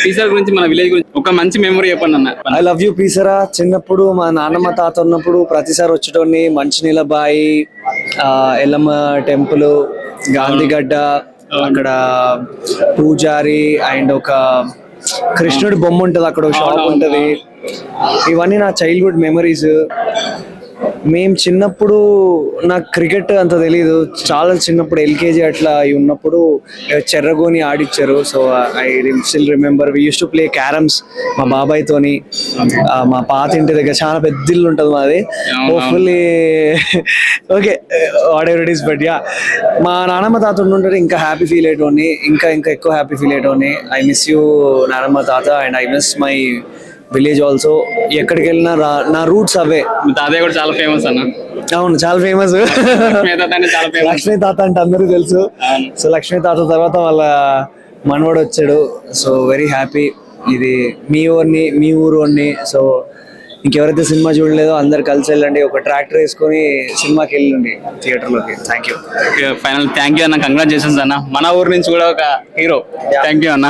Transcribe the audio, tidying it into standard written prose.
పీసర్ గురించి మన విలేజ్ గురించి ఒక మంచి మెమరీ చెప్పండి అన్న. ఐ లవ్ యూ పీసరా. చిన్నప్పుడు మా నాన్నమ్మ తాత ఉన్నప్పుడు ప్రతిసారి వచ్చేటోని. మంచినీళ్ళ బాయి, ఎల్లమ్మ టెంపుల్, గాంధీగడ్డ, అక్కడ పూజారి అండ్ ఒక కృష్ణుడి బొమ్మ ఉంటది, అక్కడ ఒక షాప్ ఉంటది. ఇవన్నీ నా చైల్డ్హుడ్ మెమరీస్. మేము చిన్నప్పుడు నాకు క్రికెట్ అంత తెలీదు, చాలా చిన్నప్పుడు ఎల్కేజీ అట్లా ఉన్నప్పుడు చెర్రగోని ఆడిచ్చారు. So I still remember we use to play carroms మా బాబాయ్ తోని. మా పాత ఇంటి దగ్గర చాలా పెద్ద ఇల్లు ఉంటుంది మాది. Hopefully okay what ever it is, but yeah మా నానమ్మ తాత ఉంటుంటే ఇంకా హ్యాపీ ఫీల్ అయ్యేటోని, ఇంకా ఎక్కువ హ్యాపీ ఫీల్ అయ్యేటోని. ఐ మిస్ యూ నానమ్మ తాత and I miss my village also. ఎక్కడికి వెళ్ళినా నా రూట్స్ అవే. తాతయ్య కూడా చాలా ఫేమస్ అన్న. అవును, చాలా ఫేమస్. లక్ష్మీ తాత అంటే అందరూ తెలుసు. సో లక్ష్మీ తాత తర్వాత వాళ్ళ మనవడు వచ్చాడు. So very happy. ఇది మీ ఊరు అన్ని. సో ఇంకెవరైతే సినిమా చూడలేదో అందరు కలిసి వెళ్ళండి, ఒక ట్రాక్టర్ వేసుకొని సినిమాకి వెళ్ళండి థియేటర్లోకి. Thank you. Final thank you అన్న, కంగ్రాచులేషన్స్ అన్న. మన ఊరు నుంచి కూడా ఒక హీరో. థ్యాంక్ యూ అన్న.